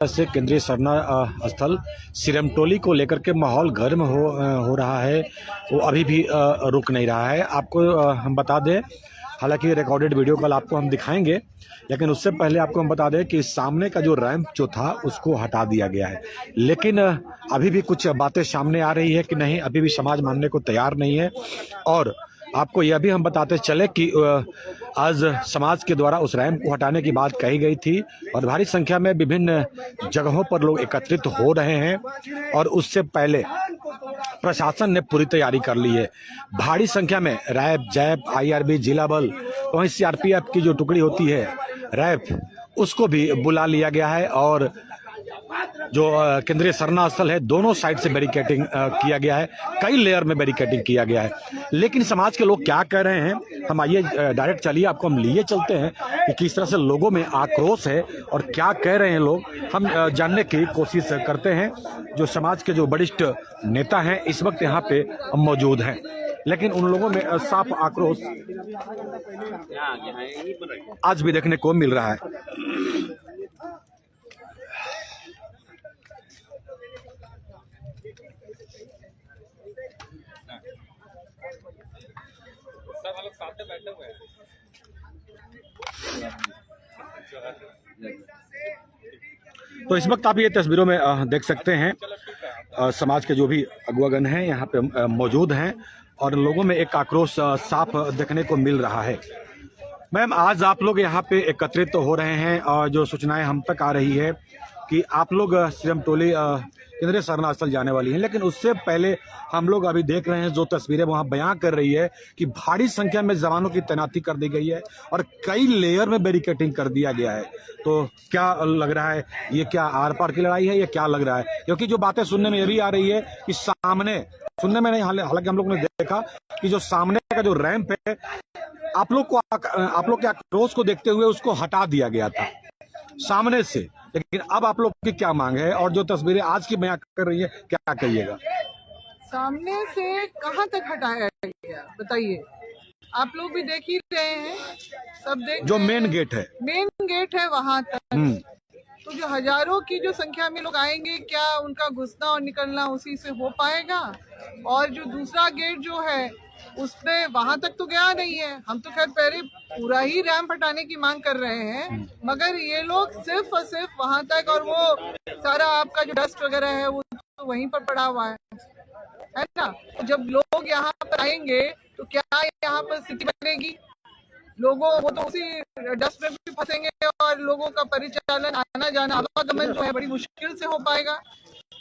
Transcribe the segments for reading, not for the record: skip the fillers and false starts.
से केंद्रीय सरना स्थल सिरमटोली को लेकर के माहौल गर्म हो रहा है, वो अभी भी रुक नहीं रहा है। आपको हम बता दें, हालांकि रिकॉर्डेड वीडियो कल आपको हम दिखाएंगे, लेकिन उससे पहले आपको हम बता दें कि सामने का जो रैंप जो था उसको हटा दिया गया है। लेकिन अभी भी कुछ बातें सामने आ रही है कि नहीं, अभी भी समाज मानने को तैयार नहीं है। और आपको यह भी हम बताते चले कि आज समाज के द्वारा उस रैंप को हटाने की बात कही गई थी और भारी संख्या में विभिन्न जगहों पर लोग एकत्रित हो रहे हैं और उससे पहले प्रशासन ने पूरी तैयारी कर ली है। भारी संख्या में रैप, जैप, आईआरबी, जिला बल, वहीं सीआरपीएफ की जो टुकड़ी होती है रैप, उसको भी बुला लिया गया है और जो केंद्रीय सरना स्थल है दोनों साइड से बैरिकेडिंग किया गया है, कई लेयर में बैरिकेडिंग किया गया है। लेकिन समाज के लोग क्या कह रहे हैं, हम आइए डायरेक्ट चलिए आपको हम लिए चलते हैं कि किस तरह से लोगों में आक्रोश है और क्या कह रहे हैं लोग, हम जानने की कोशिश करते हैं। जो समाज के जो वरिष्ठ नेता हैं इस वक्त यहाँ पे मौजूद हैं, लेकिन उन लोगों में साफ आक्रोश आज भी देखने को मिल रहा है। सब लोग साथ में बैठे हुए हैं। तो इस वक्त आप ये तस्वीरों में देख सकते हैं समाज के जो भी अगुवागण हैं यहाँ पे मौजूद हैं और लोगों में एक आक्रोश साफ देखने को मिल रहा है। मैम, आज आप लोग यहाँ पे एकत्रित हो रहे हैं और जो सूचनाएं हम तक आ रही है कि आप लोग सिरमटोली केंद्रीय सरना स्थल जाने वाली हैं, लेकिन उससे पहले हम लोग अभी देख रहे हैं जो तस्वीरें वहां बयां कर रही है कि भारी संख्या में जवानों की तैनाती कर दी गई है और कई लेयर में बैरिकेडिंग कर दिया गया है। तो क्या लग रहा है, ये क्या आर पार की लड़ाई है, ये क्या लग रहा है? क्योंकि जो बातें सुनने में ये भी आ रही है कि सामने, सुनने में नहीं, हालांकि हम लोग ने देखा कि जो सामने का जो रैंप है आप लोग के आक्रोश को देखते हुए उसको हटा दिया गया था सामने से, लेकिन अब आप लोग की क्या मांग है और जो तस्वीरें आज की बयां कर रही है क्या कहिएगा? सामने से कहां तक हटाया गया बताइए? आप लोग भी देख ही रहे हैं, सब देख जो मेन गेट है वहां तक। तो जो हजारों की जो संख्या में लोग आएंगे, क्या उनका घुसना और निकलना उसी से हो पाएगा? और जो दूसरा गेट जो है उसपे वहां तक तो गया नहीं है। हम तो खैर पहले पूरा ही रैंप हटाने की मांग कर रहे हैं, मगर ये लोग सिर्फ और सिर्फ वहां तक, और वो सारा आपका जो डस्ट वगैरह है वो तो वहीं पर पड़ा हुआ है ना। जब लोग यहाँ पर आएंगे तो क्या यहाँ पर सिटी बनेगी? लोगों वो तो उसी डस्ट में भी फंसेंगे और लोगों का परिचालन, आना जाना, आवागमन जो है बड़ी मुश्किल से हो पाएगा।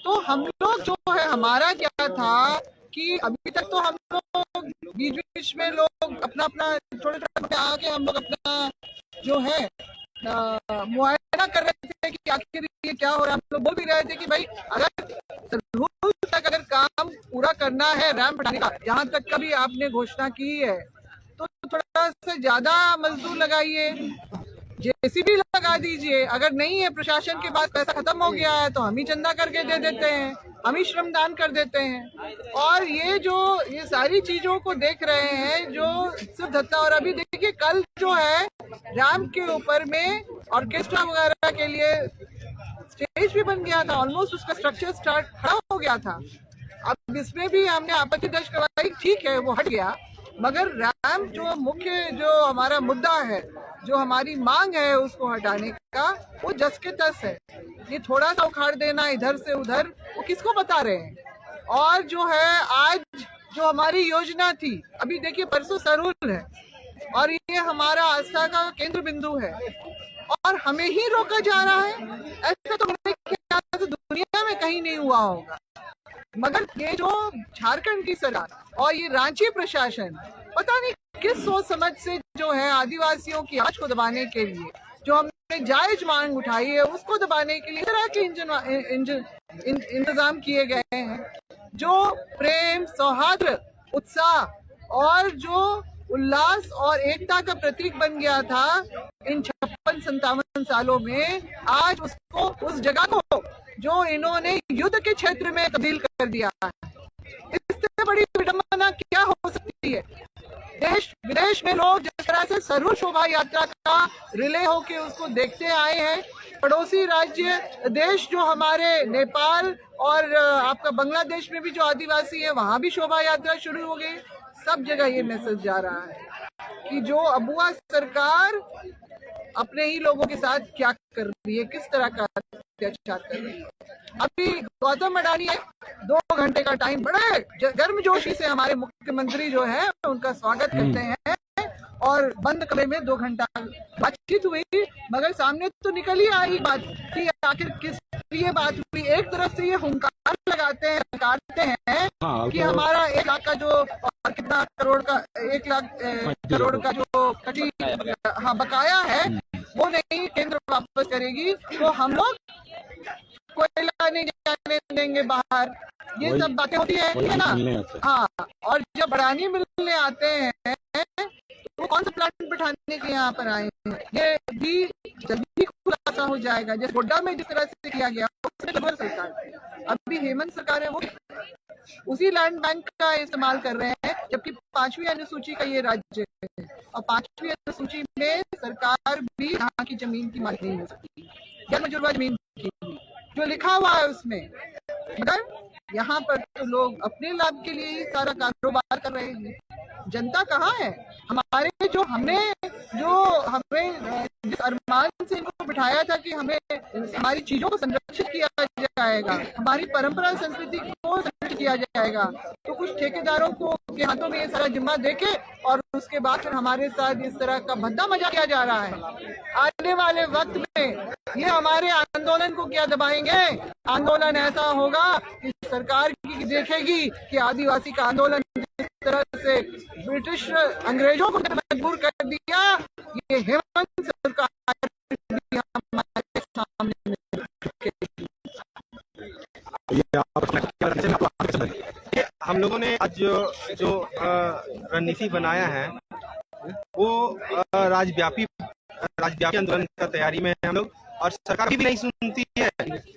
तो हम लोग जो है, हमारा क्या था कि अभी तक तो हम लोग बीच बीच में लोग अपना छोटे छोटे आके हम लोग अपना जो है मुआयना कर रहे थे कि आखिर ये क्या हो रहा है। हम लोग बोल भी रहे थे कि भाई अगर रूल तक अगर काम पूरा करना है रैंप हटाने का, जहाँ तक कभी आपने घोषणा की है, तो थोड़ा सा ज्यादा मजदूर लगाइए, जेसीबी लगा दीजिए। अगर नहीं है, प्रशासन के पास पैसा खत्म हो गया है तो हम ही चंदा करके दे देते हैं, हम ही श्रमदान कर देते हैं। और ये सारी चीजों को देख रहे हैं जो सिर्फ धत्ता। और अभी देखिए कल जो है रैंप के ऊपर में ऑर्केस्ट्रा वगैरह के लिए स्टेज भी बन गया था, ऑलमोस्ट उसका स्ट्रक्चर स्टार्ट खड़ा हो गया था। अब इसमें भी हमने आपत्ति दर्ज करवाई, ठीक है वो हट गया, मगर रैंप जो मुख्य जो हमारा मुद्दा है, जो हमारी मांग है उसको हटाने का, वो जस के तस है। ये थोड़ा सा उखाड़ देना इधर से उधर, वो किसको बता रहे हैं? और जो है आज जो हमारी योजना थी, अभी देखिए परसों सरूल है और ये हमारा आस्था का केंद्र बिंदु है और हमें ही रोका जा रहा है। ऐसा तो मेरे ख्याल से दुनिया में कहीं नहीं हुआ होगा। मगर ये जो झारखंड की सरकार और ये रांची प्रशासन पता नहीं किस सोच समझ से जो है आदिवासियों की आवाज को दबाने के लिए, जो हमने जायज मांग उठाई है उसको दबाने के लिए तरह के इंतजाम किए गए हैं। जो प्रेम, सौहार्द, उत्साह और जो उल्लास और एकता का प्रतीक बन गया था इन 56-57 सालों में, आज उसको, उस जगह को जो इन्होंने युद्ध के क्षेत्र में तब्दील कर दिया है, इससे बड़ी विडंबना क्या हो सकती है? देश विदेश में लोग जिस तरह से सरहू शोभा यात्रा का रिले होके उसको देखते आए हैं, पड़ोसी राज्य देश जो हमारे नेपाल और आपका बांग्लादेश में भी जो आदिवासी है वहां भी शोभा यात्रा शुरू हो गई। सब जगह ये मैसेज जा रहा है कि जो अबुआ सरकार अपने ही लोगों के साथ क्या कर रही है, किस तरह का अत्याचार कर रही है। अभी गौतम अडानी है, 2 घंटे का टाइम बड़े गर्मजोशी से हमारे मुख्यमंत्री जो है उनका स्वागत करते हैं और बंद कमरे में 2 घंटा बातचीत हुई, मगर सामने तो निकल ही आई बात कि आखिर किस लिए बात हुई। एक तरफ से ये हुंकार लगाते हैं, लगाते हैं कि हमारा 1 लाख का जो और कितना करोड़ का 1 लाख करोड़ का जो कटी बकाया है वो नहीं केंद्र वापस करेगी, तो हम लोग कोयला नहीं जाने देंगे बाहर। ये सब बातें होती है ना। हाँ, और जब अडानी मिलने आते हैं तो कौन सा प्लांट बिठाने के यहाँ पर आए हैं, ये भी जल्दी खुलासा हो जाएगा। जैसे गोड्डा में जिस तरह से किया गया सरकार, अभी हेमंत सरकार है वो उसी लैंड बैंक का इस्तेमाल कर रहे हैं, जबकि 5वीं अनुसूची का ये राज्य है और 5वीं अनुसूची में सरकार भी यहाँ की जमीन की मालिक नहीं हो सकती, या मजुर्वा जमीन की जो लिखा हुआ है उसमें। मगर यहाँ पर तो लोग अपने लाभ के लिए ही सारा कारोबार कर रहे हैं। जनता कहाँ है? हमारे जो हमें जिस अरमान से इनको बिठाया था कि हमें हमारी चीजों को संरक्षित किया जाएगा, हमारी परंपरा संस्कृति को संरक्षित किया जाएगा, तो कुछ ठेकेदारों को के हाथों में ये सारा जिम्मा देके और उसके बाद फिर हमारे साथ इस तरह का भद्दा मजा किया जा रहा है। आने वाले वक्त में ये हमारे आंदोलन को क्या दबाएंगे? आंदोलन ऐसा होगा कि सरकार की देखेगी कि आदिवासी का आंदोलन जिस तरह से ब्रिटिश अंग्रेजों को मजबूर कर दिया, ये हेमंत सरकार भी हमारे सामने हम लोगों ने आज जो रणनीति बनाया है वो राज्यव्यापी आंदोलन का तैयारी में है हम लोग, और सरकार भी नहीं सुनती है।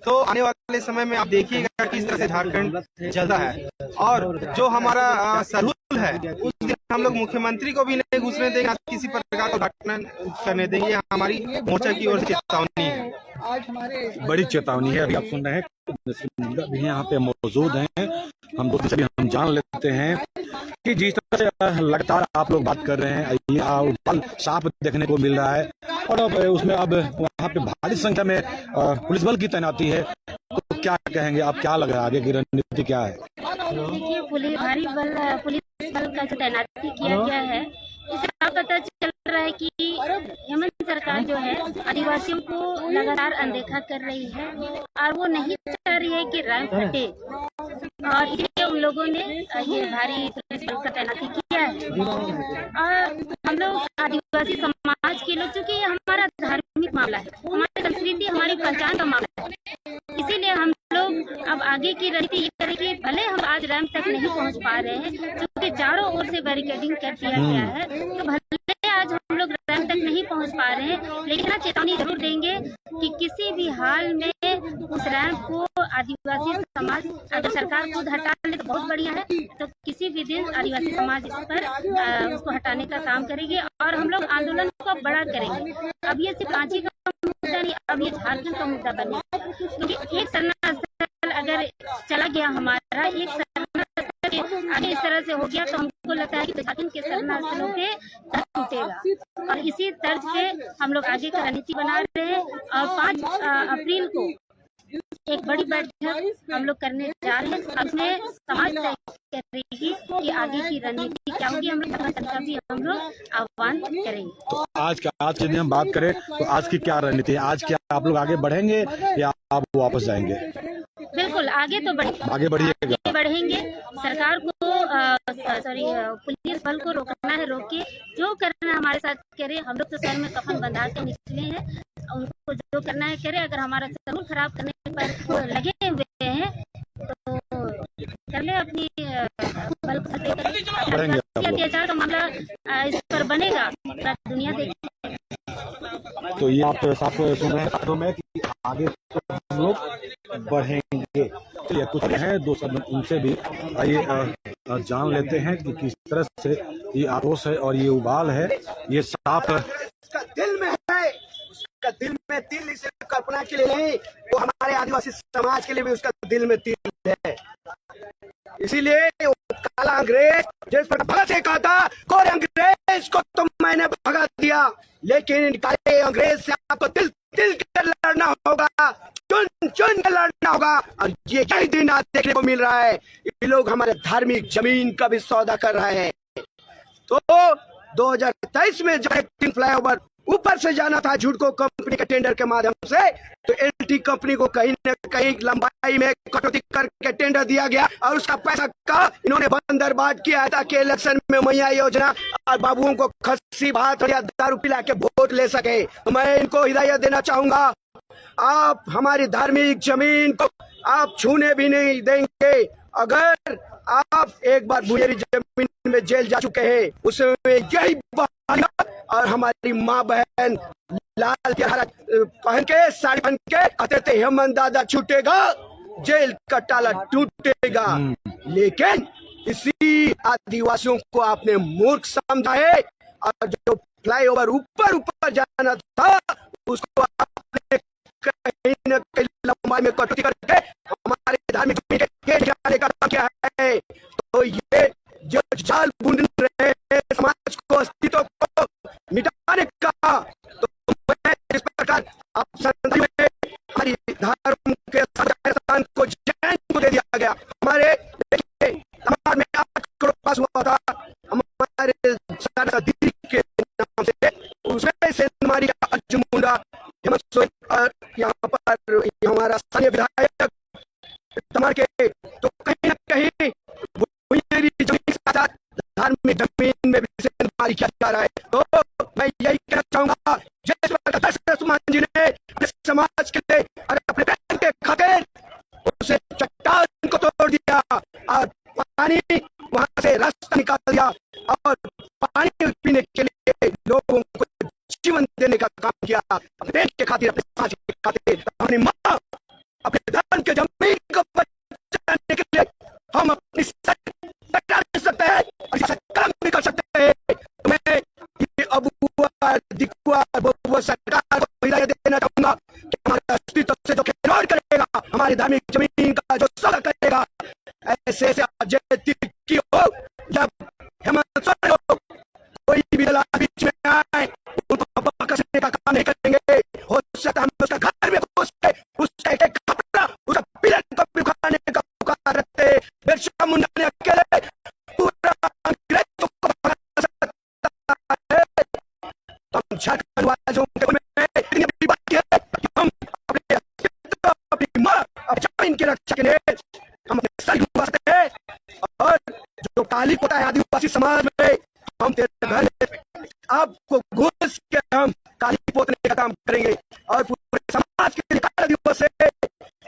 तो आने वाले समय में आप देखिएगा कि इस तरह से झारखंड चलता है, और जो हमारा सरहूल है उस दिन हम लोग मुख्यमंत्री को भी नहीं घुसने देंगे, किसी प्रकार का उद्घाटन करने देंगे। हमारी मोर्चा की ओर से चेतावनी है, बड़ी चेतावनी है। अभी आप सुन रहे हैं भी यहाँ पे मौजूद हैं, हम लोग से भी हम जान लेते हैं कि जिस तरह से लगातार आप लोग बात कर रहे हैं, बल साफ देखने को मिल रहा है, और अब उसमें अब वहाँ पे भारी संख्या में पुलिस बल की तैनाती है। तो क्या कहेंगे आप, क्या लग रहा है आगे की रणनीति क्या है? देखिए, भारी पुलिस बल का जो तैनाती किया गया है, इससे पता चल रहा है कि हेमंत सरकार जो है आदिवासियों को लगातार अनदेखा कर रही है और वो नहीं चाह रही है कि रैंप हटे, और इसलिए उन लोगों ने ये भारी पुलिस बल का तैनाती किया है। और हम लोग आदिवासी समाज के लोग, चूंकि ये हमारा धार्मिक मामला है, हमारी संस्कृति हमारी पहचान का मामला है, इसीलिए हम लोग अब आगे की रणनीति ये करेंगे। भले हम आज रैंप तक नहीं पहुंच पा रहे हैं क्योंकि चारों ओर से बैरिकेडिंग कर दिया गया है, तो भले आज हम लोग रैंप तक नहीं पहुंच पा रहे हैं, लेकिन चेतावनी जरूर देंगे कि किसी भी हाल में उस रैंप को आदिवासी समाज, अगर सरकार खुद हटा ले तो बहुत बढ़िया है, तो किसी भी दिन आदिवासी समाज इस पर उसको हटाने का काम करेगी और हम लोग आंदोलन को बड़ा करेंगे। अब ये सिर्फ रांची का मुद्दा नहीं, अब ये झारखंड का मुद्दा बनेगा, क्योंकि एक सरना स्थल अगर चला गया हमारा, एक सरना स्थल आगे इस तरह से हो गया, तो हमको लगता है कि झारखंड के सरना स्थलों पे टूटेगा। और इसी तर्ज पे हम लोग आगे का रणनीति बना रहे हैं, और 5 अप्रैल को एक बड़ी बैठक हम लोग करने जा रहे हैं। उसमें समाज तय करेगी कि आगे की रणनीति क्या होगी। हम लोग आह्वान करेंगे। तो आज के दिन हम बात करें तो आज की क्या रणनीति है? आज क्या आप लोग आगे बढ़ेंगे या आप वापस जाएंगे? बिल्कुल आगे तो बढ़ेंगे। सरकार को पुलिस बल को रोकना है, रोके, जो करना है हमारे साथ करे। हम लोग तो सर में कफन बंधा के निकले हैं, उनको जो करना है करे। अगर हमारा जरूर खराब करने पर लगे हुए हैं तो कर ले, अपनी बल अत्याचार का मामला इस पर बनेगा, दुनिया देखेगी। तो ये आप साफ सुन रहे हैं बातों में कि आगे तो हम लोग बढ़ेंगे। ये कुछ हैं दो शब्द उनसे भी आइए जान लेते हैं कि किस तरह से ये आक्रोश है और ये उबाल है ये साफ उसका दिल में है, उसका दिल में तिल इसे कल्पना के लिए नहीं, वो हमारे आदिवासी समाज के लिए भी उसका दिल में तिल है। इसीलिए वो काला अंग्रेज जिस पर भगत सिंह कहा था, गोरे अंग्रेज को तो मैंने भगा दिया, लेकिन काले अंग्रेज से आपको दिल दिल कर लड़ना होगा, चुन चुन कर लड़ना होगा। और ये यही दिन आज देखने को मिल रहा है। ये लोग हमारे धार्मिक जमीन का भी सौदा कर रहे हैं। तो 2023 में जब एक फ्लाईओवर ऊपर से जाना था झुडको कंपनी के टेंडर के माध्यम से, तो एलटी कंपनी को कहीं न कहीं लंबाई में कटौती करके टेंडर दिया गया और उसका पैसा का इन्होंने बंदरबाट किया ताकि इलेक्शन में मैया योजना और बाबुओं को खस्सी भात या दारू पिला के वोट ले सके। तो मैं इनको हिदायत देना चाहूंगा, आप हमारी धार्मिक जमीन को आप छूने भी नहीं देंगे। अगर आप एक बार बुझेरी जमीन में जेल जा चुके हैं, उसमें यही और हमारी माँ बहन लाल के हरा पहन के साड़ी पहन के कहते थे हेमंत दादा छूटेगा, जेल का ताला टूटेगा। लेकिन इसी आदिवासियों को आपने मूर्ख समझा है और जो फ्लाईओवर ऊपर ऊपर जाना था उसको आपने कहीं न कहीं लंबाई में कटौती करके हमारे धार्मिक जमीन के जाने का काम किया है। तो ये जो जाल बुन रहे हैं समाज को, अस्तित्व को मिटाने का, तो मैं इस प्रकार आप हमारी धर्म के स्थान को जैन को दे दिया गया। हमारे समाज में 8 करोड़ पास हुआ था हमारे के नाम से, उसमें से हमारी अर्जुमुंडा और यहाँ पर हमारा स्थानीय विधायक के, तो कहीं न कहीं जमीन के साथ धार्मिक जमीन में भी हमारी किया जा रहा है। तो मैं यही कहना चाहूंगा, जिस प्रकार जी ने अपने समाज के लिए और अपने बहन के खातिर उसे चट्टान को तोड़ दिया और पानी वहां से रास्ता निकाल दिया और पानी पीने के लिए लोगों को जीवन देने का काम किया, अपने देश के खातिर, अपने समाज के खातिर। अपनी माँ अपने धर्म के जमीन को बचाने के लिए हम अपनी सरकार कर सकते हैं और काम भी कर सकते हैं। तो मैं ये अबुआ दिकुआ बबुआ सरकार को हिदायत देना चाहूंगा कि हमारे अस्तित्व से जो खिलवाड़ करेगा, हमारी धार्मिक जमीन का जो सौदा करेगा, ऐसे ऐसे की हो जब हेमंत सोरेन हो कोई भी दलाल बीच में आए उनको कसने का काम नहीं करेंगे। हो सकता है हम उसका घर में घुस के उसका एक कपड़ा उसका पिलर को उखाड़ने का पुकार रखते हैं। बिरसा मुंडा ने अकेले पूरा अंग्रेज को भगा सकता है। हम झारखंड वालों के में इतनी बड़ी बात है कि हम अपने अस्तित्व, अपनी माँ, अपनी जमीन की रक्षा के लिए हम अपने सर डुबा सकते हैं। और जो काली कोटा है आदिवासी समाज में, हम तेरे घर आपको घुस के हम काली पोतने का काम करेंगे और पूरे समाज के लिए दिवस है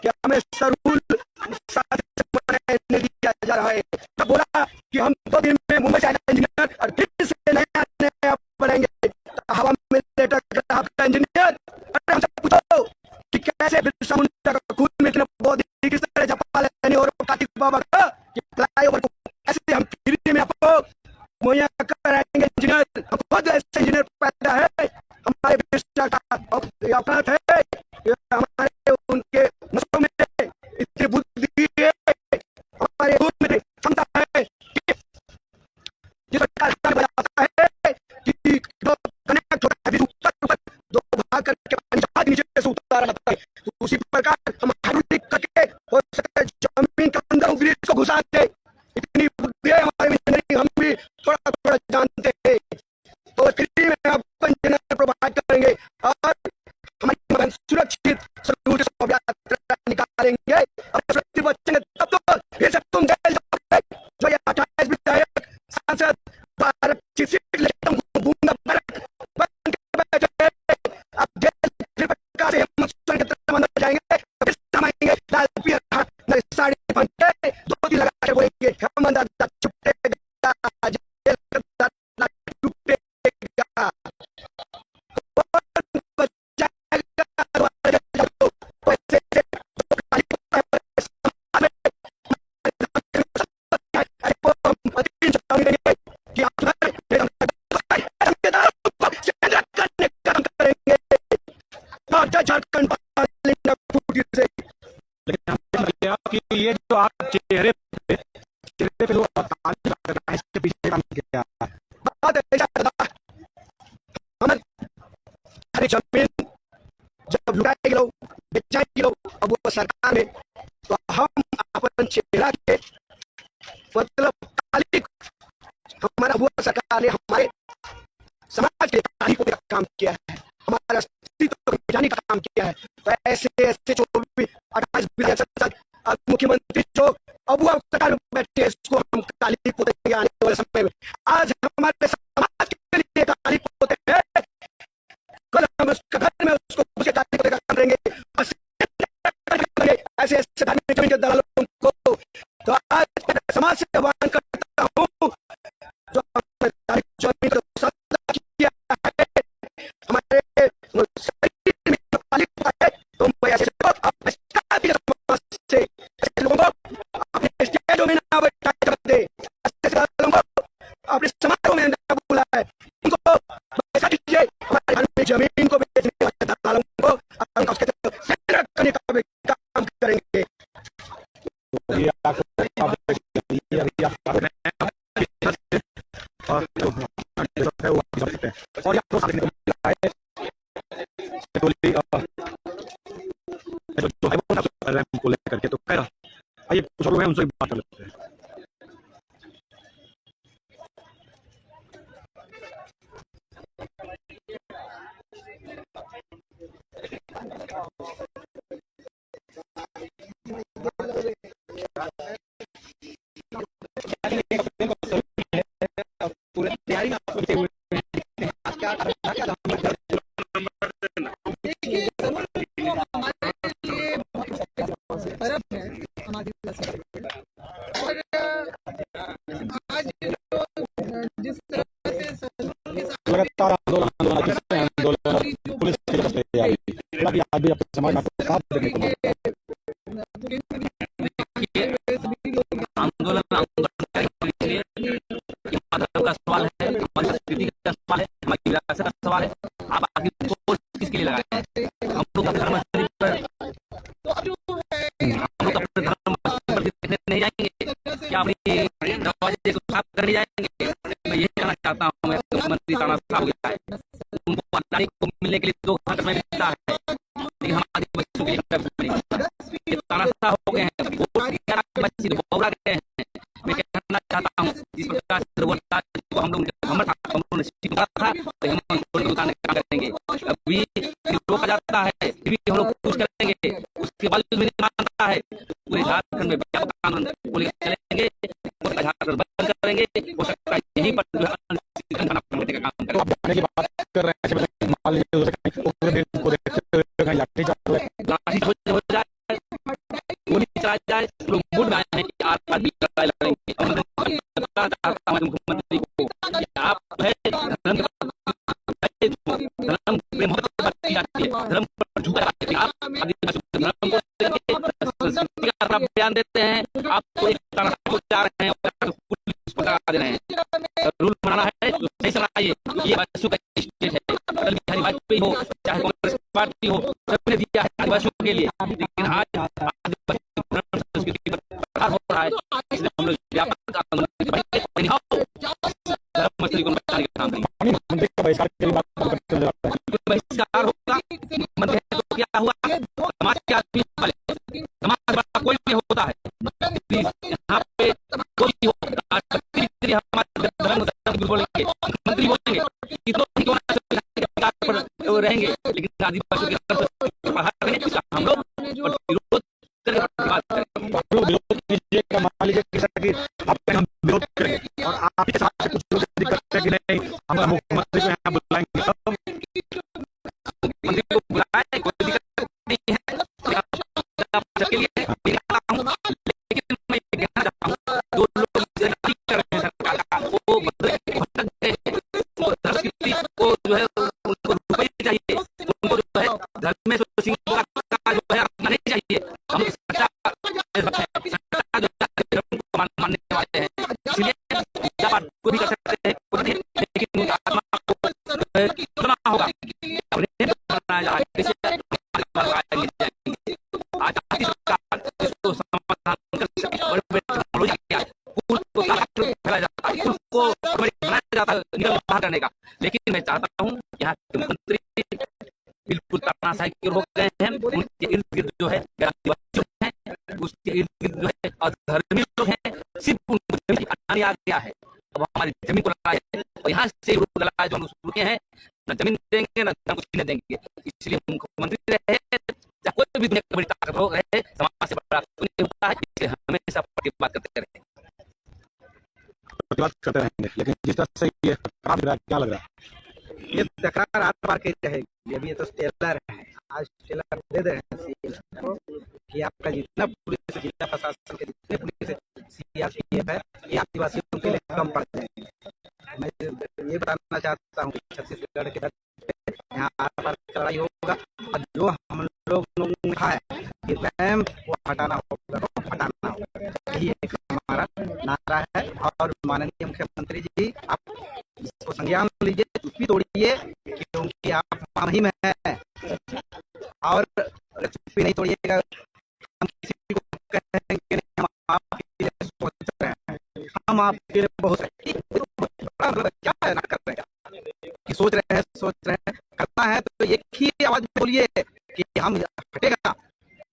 कि हमें सरूल दिया जा रहा है। तब बोला कि हम 2 दिन में मुंबई से इंजीनियर और फिर से नया पढ़ेंगे। तो हवा में आपका इंजीनियर हमसे पूछो कि कैसे बिरसा मुंडा का खून में इतना बॉडी किस तरह जपा लेने और कार्तिक बाबा का फ्लाईओवर को ऐसे हम फ्री में आपको मुहैया कराएंगे। इंजीनियर हम खुद ऐसे इंजीनियर पैदा है, हमारे बिरसा का औकात है, हमारे उनके नसों में इतनी बुद्धि है, हमारे दूध में क्षमता है कि जिस प्रकार बताता है कि दो कनेक्ट होता है ऊपर दो भाग करके पानी नीचे से उतारा जाता है। तो उसी प्रकार हम हाइड्रोलिक करके हो सकता है जमीन के अंदर ग्रिड को घुसा दे। इतनी बुद्धि है हमारे इंजीनियरिंग, हम भी थोड़ा थोड़ा जानते हैं। तो फ्री में आपको इंजीनियर प्रोवाइड करेंगे और हमारी सुरक्षित निकालेंगे और सुरक्षित बचेंगे। तब तो फिर से तुम जेल जाओगे। जो ये 28 विधायक सांसद 12 सीट लेकर बूंदा भरक बन के बैठे, अब जेल प्रकार से हम के तरफ अंदर जाएंगे, फिर समाएंगे लाल पीला साड़ी पहन के 2 दिन लगा के बोलेंगे हेमंत दादा छुटेगा, जेल का ताला टूटेगा। चेहरे पे लोग ताली बजा रहे हैं, इसके पीछे काम क्या है? बात ऐसा था, हमारी हरी जमीन जब लुटाएगी लोग, बेचाएगी लोग, अब वो सरकार में, तो हम अपन चेहरा के मतलब ताली, हमारा वो सरकार ने हमारे समाज के ताली को काम किया है, हमारा अस्तित्व को मिटाने का काम किया है। तो ऐसे ऐसे जो भी 28 मुख्यमंत्री जो अब वो सरकार में बैठे हैं, इसको हम ताली पोतेंगे आने वाले समय में। आज हमारे समाज के लिए ताली पोते हैं, कल हम उसके घर में उसको उसके ताली पोते का काम करेंगे। ऐसे ऐसे धार्मिक जमीन के दलालों को तो आज समाज से आह्वान करता हूँ, जो धार्मिक जमीन को सत्ता किया है, हमारे शरीर में जो ताली है, तुम ऐसे अपने समाज से ऐसे लोगों को अपने स्टेजों में ना बैठा दे, ऐसे लोगों को अपने समाजों में ना बुलाए, उनको बैठा दीजिए। हमारे धार्मिक जमीन को बेचने वाले दलालों को उसके संरक्षण करने का काम करेंगे। ये आपको और आपको देखने को मिला है जो है वो रैम को लेकर के, तो खैर आइए कुछ लोग हैं उनसे बात कर लेते हैं। जिस तरह से लगातार आंदोलन पुलिस की तरफ से हालांकि आज भी अपने समाज में आपको साफ देखने को मिलता है। आंदोलन का सवाल है, हमारी संस्कृति का सवाल है, हमारी विरासत का सवाल है। आप आगे किसके लिए लगाए हैं? हम लोग धर्म पर देखने नहीं जाएंगे क्या? अपनी दरवाजे को साफ करने जाएंगे? मैं यही कहना चाहता हूँ, मैं मुख्यमंत्री तानाशाह हो गया है, तुमको अदालत को मिलने के लिए 2 घंटे में मिलता है, लेकिन हमारे बच्चों के तानाशाह हो गए हैं, बच्चे बोला गए हैं। मैं कहना चाहता हूँ जिस प्रकार से हम लोग था तो हम काम करेंगे, अभी रोका जाता है, फिर हम लोग कुछ करेंगे, उसके बाद भी नहीं मानता है, पूरे झारखंड में व्यापक कानून चलेंगे, झारखंड बंद करेंगे, हो सकता है यहीं पर काम की बात कर रहे हैं, मान जाए लोग वोट आए हैं कि आप लड़ेंगे, मुख्यमंत्री को आप धर्म प्रेम धर्म पर झुका आप बयान देते हैं, आपको एक जा रहे हैं, पुलिस पकड़ा दे रहे हैं। रूल बनाना है तो सही से बनाइए, ये बच्चों का स्टेट है, अटल बिहारी वाजपेयी हो चाहे कांग्रेस पार्टी हो, सबने दिया है आदिवासियों के लिए, लेकिन आज संस्कृति पर हो रहा है, इसलिए हम लोग व्यापक आंदोलन बहिष्कार होगा। मंत्री तो क्या हुआ, समाज के आदमी वाले, समाज वाला कोई भी होता है, यहाँ पे कोई हो बोलेंगे, मंत्री बोलेंगे रहेंगे, लेकिन आदिवासियों की तरफ हम लोग विरोध विरोध करेंगे और आपके साथ कुछ दिक्कत है कि नहीं, हम मुख्यमंत्री को यहाँ बुलाएंगे, मंत्री को बुलाए, कोई दिक्कत नहीं है, लेकिन मैं कहना चाहता हूँ जो लोग कर रहे हैं सरकार का, वो संस्कृति को जो है उनको रुपये चाहिए, उनको जो है धर्म में जो है अपना नहीं चाहिए, हम मानने वाले हैं, इसलिए कोई भी कर सकते हैं, लेकिन आत्मा को सुना होगा, तानाशाही की ओर हो गए हैं। उनके इर्द गिर्द जो है आदिवासी लोग हैं, उसके इर्द गिर्द जो है अधर्मी लोग हैं। सिर्फ उनको जमीन आने आ गया है। अब हमारी जमीन को लड़ा है और यहाँ से लड़ा जो हम रुके हैं, न जमीन देंगे न कुछ नहीं देंगे। इसलिए मुख्यमंत्री रहे या कोई भी दुनिया की बड़ी ताकत हो रहे, समाज से बड़ा कोई नहीं होता है। इसलिए हमेशा प्रतिबाद करते रहे, प्रतिबाद करते रहेंगे। लेकिन जिस तरह से ये काम हो रहा है, क्या लग रहा है? ये तकरार आर पार की रहेगी। अभी ये तो टेलर है, आज टेलर दे दे रहे हैं CM को कि आपका जितना पुलिस जिला प्रशासन के जितने पुलिस CRPF है, ये आदिवासियों के लिए कम पड़ जाएंगे। मैं ये बताना चाहता हूँ कि छत्तीसगढ़ के यहाँ आर पार लड़ाई होगा और जो हम लोगों ने कहा है कि रैम वो हटाना होगा, वो हटाना होगा। यही एक हमारा नारा है। और माननीय मुख्यमंत्री जी, आप इसको संज्ञान लीजिए, चुप्पी तोड़िए, क्योंकि आप मुहिम है। और अगर चुप्पी नहीं तोड़िएगा, हम किसी को कहेंगे नहीं हम आपके लिए सोच रहे हैं, हम आपके लिए बहुत क्या कर रहे हैं कि सोच रहे हैं करना है तो एक ही आवाज में बोलिए कि हम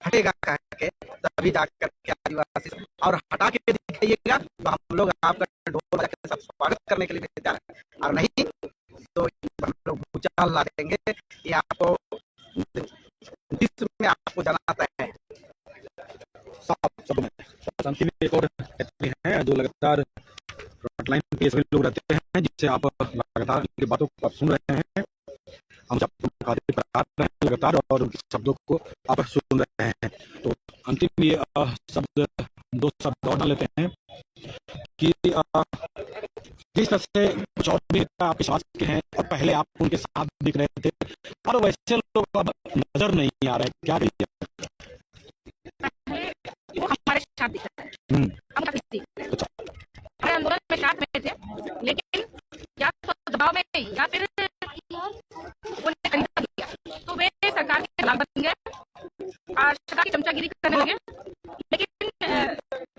हटेगा कह के, तभी जाकर के आदिवासी और हटा के दिखाइएगा तो हम लोग आपका ढोल बजा के सब स्वागत करने के लिए तैयार है। और नहीं तो हम लोग भूचाल ला देंगे। ये आपको विश्व में आपको जनाता है। शांति में एक और है जो लगातार फ्रंटलाइन पे सभी लोग रहते हैं, जिससे आप लगातार उनकी बातों को आप सुन रहे हैं। हम लगातार और उनके शब्दों को आप सुन रहे हैं। तो अंतिम ये शब्द दो शब्द और लेते हैं कि जिस तरह से कुछ और भी आपके साथ के हैं और पहले आप उनके साथ दिख रहे थे और वैसे लोग अब नजर नहीं आ रहे, क्या करिए? वो हमारे साथ दिख रहा है, हम हमारे आंदोलन में साथ में थे, लेकिन या तो दबाव में या फिर उन्हें खरीदा दिया तो वे सरकार के खिलाफ बन गए और सरकार की चमचागिरी करने लगे। लेकिन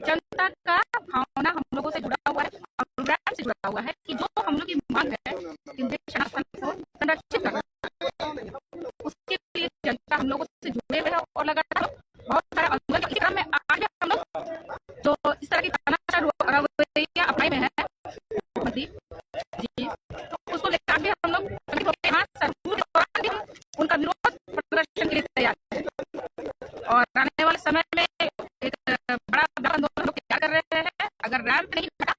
जनता का भावना हम लोगों से जुड़ा हुआ है और प्रोग्राम से जुड़ा हुआ है कि जो हम लोग की मांग है कि स्थल को संरक्षित करना, उसके लिए जनता हम लोगों से जुड़े हुए है और लगातार बहुत सारा आंदोलन के क्रम में आज भी हम लोग जो इस तरह की रवैया अपनाए में है मुख्यमंत्री जी, तो उसको लेकर भी हम लोग यहाँ सरकार के दौरान भी हम उनका विरोध प्रदर्शन के लिए तैयार है। और आने वाले समय में एक बड़ा आंदोलन लोग क्या कर रहे हैं, अगर रैंप नहीं हटा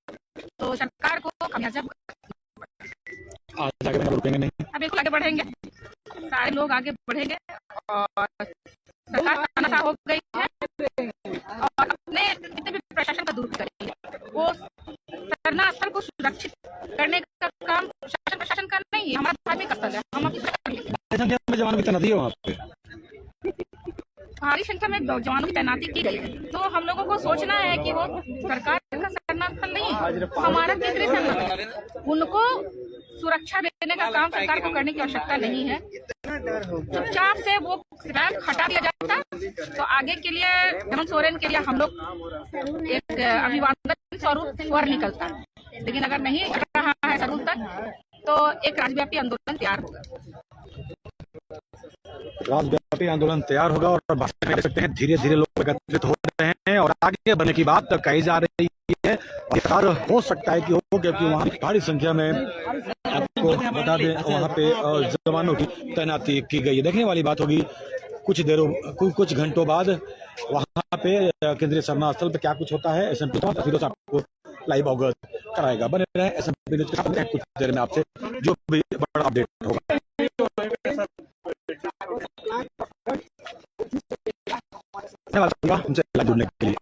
तो सरकार को खामियाजा रुकेंगे नहीं, अब बिल्कुल आगे बढ़ेंगे, सारे लोग आगे बढ़ेंगे और सरकार तानाशाह हो गई है और अपने जितने भी प्रशासन का दूर करेंगे। वो धरना स्थल को सुरक्षित करने का काम शासन प्रशासन का नहीं है, हमारा धार्मिक स्थल है। हम अपनी जवानों की तैनाती है वहाँ पे, भारी संख्या में जवानों की तैनाती की गई है, तो हम लोगों को सोचना है कि वो सरकार का धरना स्थल नहीं है, हमारा केंद्रीय सरकार है। उनको सुरक्षा देने का काम सरकार को करने की आवश्यकता नहीं है। चुपचाप से वो रैंप हटा दिया जाता तो आगे के लिए हेमंत सोरेन के लिए हम लोग एक अभिवादन स्वरूप स्वर निकलता है। लेकिन अगर नहीं हट रहा है स्वरूप तक तो एक राज्यव्यापी आंदोलन तैयार होगा। राज्यव्यापी आंदोलन तैयार होगा और भाषण में देख सकते हैं धीरे धीरे लोग एकत्रित हो रहे हैं और आगे बढ़ने की बात कही जा रही है। और हो सकता है कि हो, क्योंकि वहाँ भारी संख्या में आपको बता दें वहाँ पे जवानों की तैनाती की गई है। देखने वाली बात होगी कुछ घंटों बाद वहाँ पे केंद्रीय सरना स्थल पे क्या कुछ होता है। SMP फिरोज आपको लाइव अवगत कराएगा। बने रहे SMP न्यूज के साथ, कुछ देर में आपसे जो भी बड़ा अपडेट होगा हमसे जुड़ने के लिए।